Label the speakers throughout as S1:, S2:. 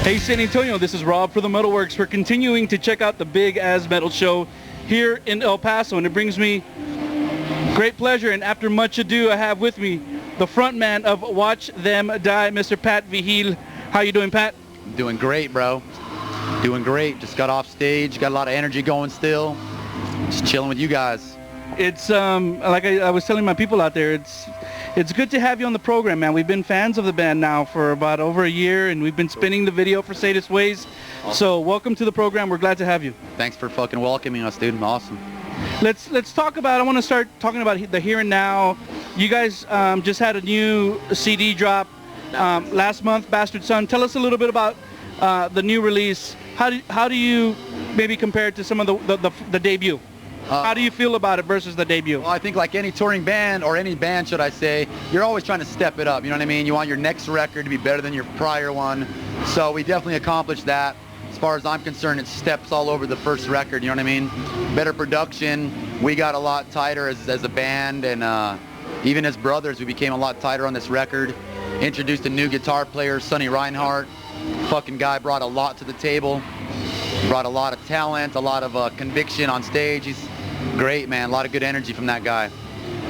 S1: Hey San Antonio, this is Rob for the MetalWorks. We're continuing to check out the Big As Metal show here in El Paso, and it brings me great pleasure, and after much ado, I have with me the front man of Watch Them Die, Mr. Pat Vahine. How you doing, Pat?
S2: I'm doing great, bro. Doing great. Just got off stage, got a lot of energy going still. Just chilling with you guys.
S1: It's like I was telling my people out there, it's good to have you on the program, man. We've been fans of the band now for about over a year, and we've been spinning the video for Sadist Ways. So welcome to the program. We're glad to have you.
S2: Thanks for fucking welcoming us, dude. Awesome.
S1: Let's talk about, I want to start talking about the here and now. You guys just had a new CD drop last month, Bastard Son. Tell us a little bit about the new release. How do you maybe compare it to some of the debut? How do you feel about it versus the debut?
S2: Well, I think like any touring band, or any band should I say, you're always trying to step it up, you know what I mean? You want your next record to be better than your prior one. So we definitely accomplished that. As far as I'm concerned, it steps all over the first record, you know what I mean? Better production. We got a lot tighter as a band, and even as brothers, we became a lot tighter on this record. Introduced a new guitar player, Sonny Reinhardt. Fucking guy brought a lot to the table. Brought a lot of talent, a lot of conviction on stage. He's great, man. A lot of good energy from that guy.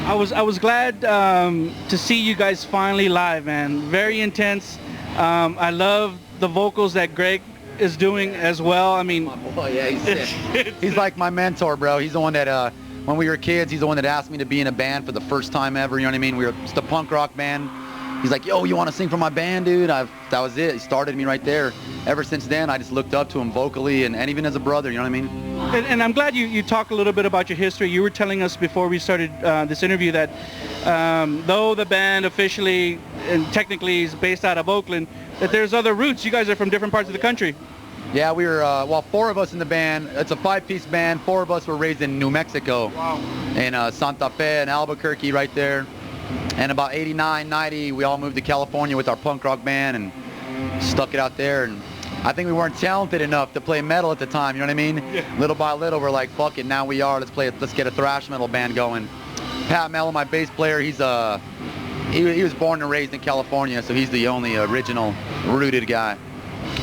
S1: I was glad to see you guys finally live, man. Very intense. I love the vocals that Greg is doing as well. I mean,
S2: my boy, yeah, he's sick. He's like my mentor, bro. He's the one that when we were kids, he's the one that asked me to be in a band for the first time ever. You know what I mean? We were just a punk rock band. He's like, yo, you want to sing for my band, dude? That was it. He started me right there. Ever since then, I just looked up to him vocally and even as a brother, you know what I mean?
S1: And I'm glad you talk a little bit about your history. You were telling us before we started this interview that though the band officially and technically is based out of Oakland, that there's other roots. You guys are from different parts of the country.
S2: Yeah, we were, well, 4 of us in the band. It's a 5-piece band. 4 of us were raised in New Mexico.
S1: Wow.
S2: In Santa Fe and Albuquerque right there. And about 89, 90, we all moved to California with our punk rock band and stuck it out there. And I think we weren't talented enough to play metal at the time, you know what I mean? Yeah. Little by little, we're like, fuck it, now we are. Let's get a thrash metal band going. Pat Mello, my bass player, he was born and raised in California, so he's the only original rooted guy.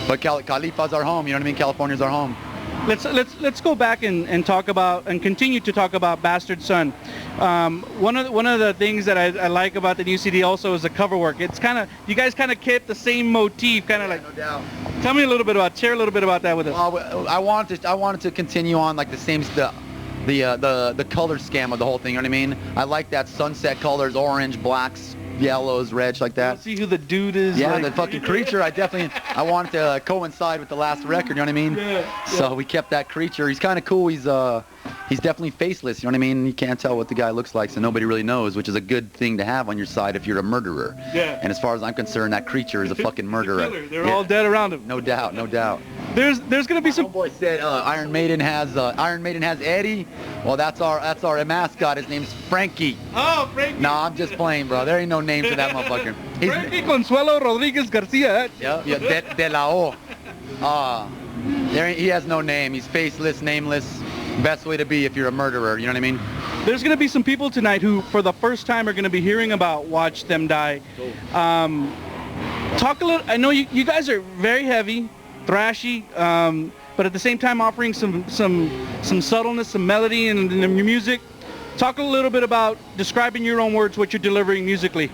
S2: But Califa's our home, you know what I mean? California's our home.
S1: Let's go back and talk about and continue to talk about Bastard Son. One of the things that I like about the new CD also is the cover work. It's kind of, you guys kind of kept the same motif, kind of like.
S2: No doubt.
S1: Tell me a little bit about, share a little bit about that with us.
S2: Well, I wanted to continue on like the same the color scheme of the whole thing. You know what I mean? I like that sunset colors, orange, blacks, yellows, reds, like that.
S1: See who the dude is.
S2: Yeah,
S1: like,
S2: the fucking creature. I wanted to coincide with the last record. You know what I mean?
S1: Yeah.
S2: So we kept that creature. He's kind of cool. He's definitely faceless. You know what I mean? You can't tell what the guy looks like, so nobody really knows, which is a good thing to have on your side if you're a murderer.
S1: Yeah.
S2: And as far as I'm concerned, that creature is a fucking murderer.
S1: They're all dead around him.
S2: No doubt, no doubt.
S1: There's gonna be some.
S2: Homeboy said Iron Maiden has Eddie. Well, that's our mascot. His name's Frankie.
S1: Oh, Frankie.
S2: No, I'm just playing, bro. There ain't no name to that motherfucker.
S1: Frankie Consuelo Rodriguez Garcia.
S2: Yeah, de la O. He has no name. He's faceless, nameless. Best way to be if you're a murderer. You know what I mean?
S1: There's gonna be some people tonight who, for the first time, are gonna be hearing about Watch Them Die. Talk a little. I know you guys are very heavy, thrashy, but at the same time offering some subtleness, some melody in your music. Talk a little bit about describing your own words, what you're delivering musically.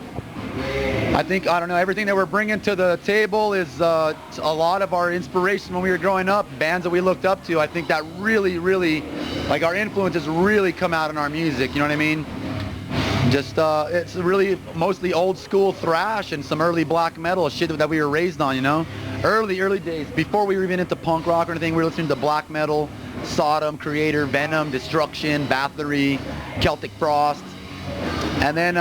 S2: I don't know, everything that we're bringing to the table is a lot of our inspiration when we were growing up, bands that we looked up to. I think that really, like our influences really come out in our music, you know what I mean? Just, it's really mostly old school thrash and some early black metal shit that we were raised on, you know? Early days, before we were even into punk rock or anything, we were listening to black metal, Sodom, Creator, Venom, Destruction, Bathory, Celtic Frost. And then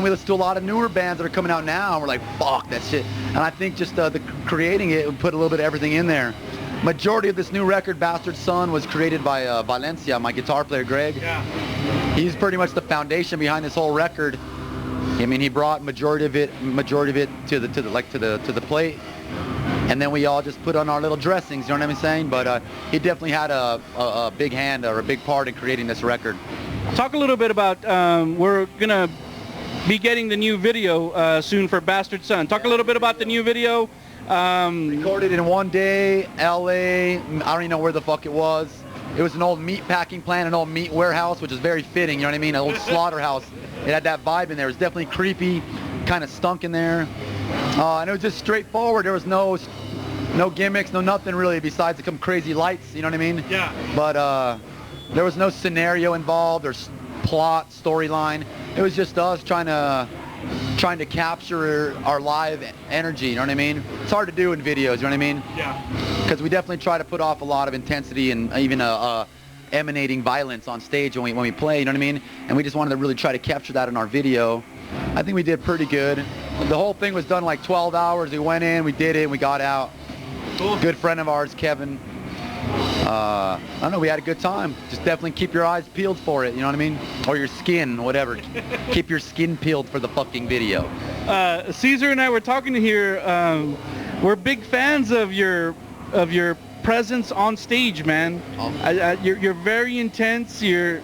S2: we listen to a lot of newer bands that are coming out now, and we're like, fuck that shit. And I think just the creating it, we put a little bit of everything in there. Majority of this new record, Bastard Son, was created by Valencia, my guitar player, Greg.
S1: Yeah.
S2: He's pretty much the foundation behind this whole record. I mean, he brought majority of it to the plate. And then we all just put on our little dressings, you know what I'm saying? But he definitely had a big hand or a big part in creating this record.
S1: Talk a little bit about, we're going to be getting the new video soon for Bastard Son. Talk a little bit about the new video.
S2: Recorded in one day, LA, I don't even know where the fuck it was. It was an old meat packing plant, an old meat warehouse, which is very fitting, you know what I mean? An old slaughterhouse. It had that vibe in there. It was definitely creepy, kind of stunk in there. And it was just straightforward. There was no gimmicks, no nothing really besides some crazy lights, you know what I mean?
S1: Yeah.
S2: But there was no scenario involved or plot, storyline. It was just us trying to capture our live energy, you know what I mean? It's hard to do in videos, you know what I mean?
S1: Yeah.
S2: Because we definitely try to put off a lot of intensity and even emanating violence on stage when we play, you know what I mean? And we just wanted to really try to capture that in our video. I think we did pretty good. The whole thing was done like 12 hours. We went in, we did it, and we got out.
S1: Cool.
S2: Good friend of ours, Kevin. I don't know, we had a good time. Just definitely keep your eyes peeled for it, you know what I mean? Or your skin, whatever. Keep your skin peeled for the fucking video.
S1: Caesar and I were talking here. We're big fans of your presence on stage, man. You're very intense. You're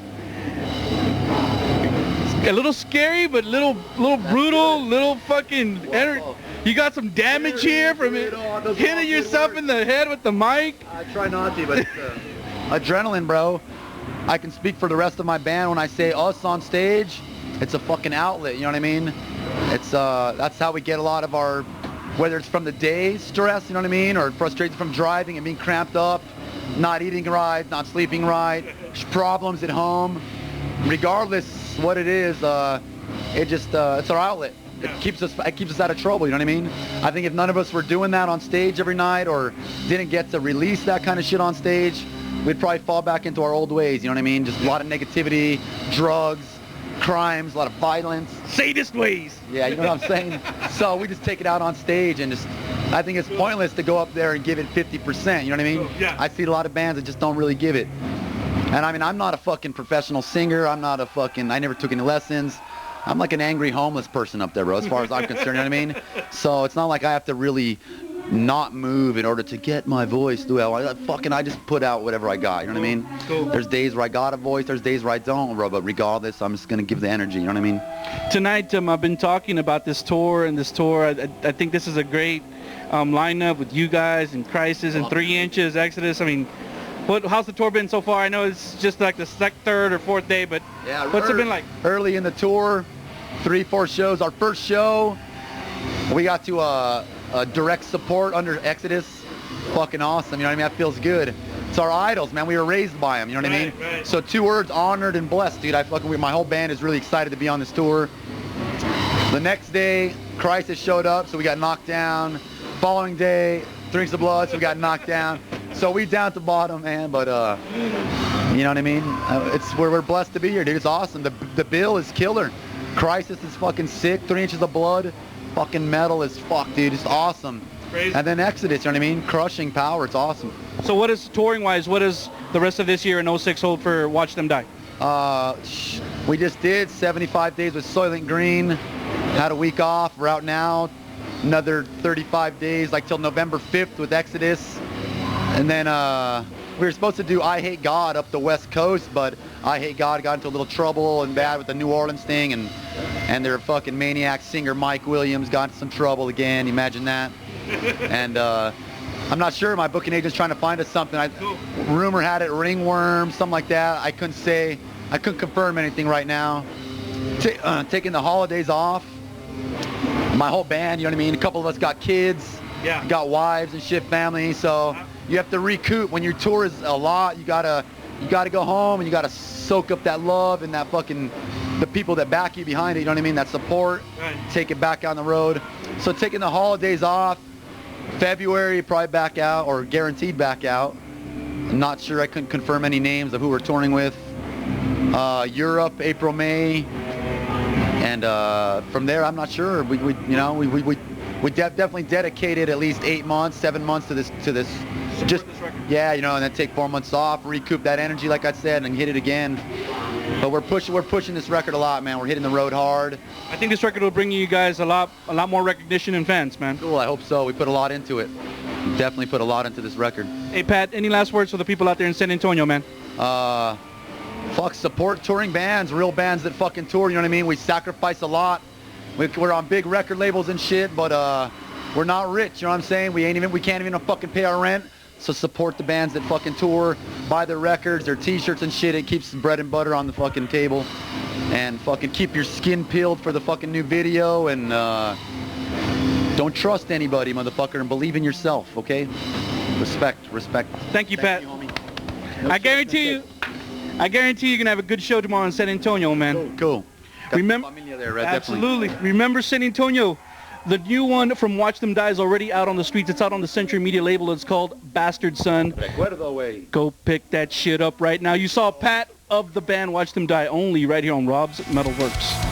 S1: a little scary, but little brutal, little fucking. You got some damage here from hitting yourself in the head with the mic.
S2: I try not to, but it's adrenaline, bro. I can speak for the rest of my band when I say us on stage. It's a fucking outlet, you know what I mean? It's that's how we get a lot of our, whether it's from the day stress, you know what I mean, or frustration from driving and being cramped up, not eating right, not sleeping right, problems at home. Regardless what it is, it's our outlet. It keeps us out of trouble, you know what I mean? I think if none of us were doing that on stage every night or didn't get to release that kind of shit on stage, we'd probably fall back into our old ways, you know what I mean? Just a lot of negativity, drugs, crimes, a lot of violence.
S1: Sadist ways.
S2: Yeah, you know what I'm saying? So we just take it out on stage and just, I think it's pointless to go up there and give it 50%, you know what I mean?
S1: Yeah.
S2: I see a lot of bands that just don't really give it. And I mean, I'm not a fucking professional singer. I never took any lessons. I'm like an angry homeless person up there, bro, as far as I'm concerned, you know what I mean? So it's not like I have to really not move in order to get my voice through. I just put out whatever I got, you know what I mean?
S1: Cool.
S2: There's days where I got a voice, there's days where I don't, bro, but regardless, I'm just going to give the energy, you know what I mean?
S1: Tonight, I've been talking about this tour, I think this is a great lineup with you guys and Crisis and 3 Inches, Exodus. I mean, how's the tour been so far? I know it's just like the third or fourth day, but
S2: yeah,
S1: what's it been like?
S2: Early in the tour, 3-4 shows. Our first show, we got to a direct support under Exodus. Fucking awesome, you know what I mean? That feels good. It's our idols, man. We were raised by them, you know what I mean?
S1: Right.
S2: So 2 words, honored and blessed, dude. My whole band is really excited to be on this tour. The next day, Crisis showed up, so we got knocked down. Following day, Drinks of Blood, so we got knocked down. So we down at the bottom, man, but you know what I mean? We're blessed to be here, dude. It's awesome. The bill is killer. Crisis is fucking sick. 3 Inches of Blood, fucking metal as fuck, dude. It's awesome.
S1: Crazy.
S2: And then Exodus, you know what I mean? Crushing power. It's awesome.
S1: So what is, touring-wise, what does the rest of this year in 06 hold for Watch Them Die?
S2: We just did 75 days with Soylent Green. Had a week off. We're out now. Another 35 days, like till November 5th with Exodus. And then we were supposed to do I Hate God up the West Coast, but I Hate God got into a little trouble and bad with the New Orleans thing, and their fucking maniac singer Mike Williams got into some trouble again. Imagine that. And I'm not sure. My booking agent's trying to find us something. Rumor had it ringworm, something like that. I couldn't say. I couldn't confirm anything right now. Taking the holidays off. My whole band, you know what I mean? A couple of us got kids.
S1: Yeah.
S2: Got wives and shit, family. So you have to recoup. When your tour is a lot, you gotta go home and you gotta soak up that love and that fucking, the people that back you behind it, you know what I mean? That support.
S1: Right.
S2: Take it back on the road. So taking the holidays off, February probably back out or guaranteed back out. I'm not sure. I couldn't confirm any names of who we're touring with. Europe, April, May. And from there, I'm not sure. We definitely dedicated at least 8 months, 7 months to this. Just
S1: this record.
S2: Yeah, you know, and then take 4 months off, recoup that energy, like I said, and hit it again. But we're pushing this record a lot, man. We're hitting the road hard.
S1: I think this record will bring you guys a lot more recognition and fans, man.
S2: Cool. I hope so. We put a lot into it. Definitely put a lot into this record.
S1: Hey, Pat, any last words for the people out there in San Antonio, man?
S2: Fuck, support touring bands, real bands that fucking tour, you know what I mean? We sacrifice a lot. We're on big record labels and shit, but We're not rich, you know what I'm saying? We can't even fucking pay our rent. So support the bands that fucking tour, buy their records, their t-shirts and shit. It keeps bread and butter on the fucking table. And fucking keep your skin peeled for the fucking new video, and don't trust anybody, motherfucker, and believe in yourself, okay? Respect.
S1: Thank you, Pat.
S2: You, homie.
S1: I guarantee you're gonna have a good show tomorrow in San Antonio, man.
S2: Cool.
S1: Remember,
S2: familia there, right?
S1: absolutely. Remember San Antonio. The new one from Watch Them Die is already out on the streets. It's out on the Century Media label. It's called Bastard Son.
S2: Recuerdo, güey.
S1: Go pick that shit up right now. You saw Pat of the band Watch Them Die only right here on Rob's MetalWorks.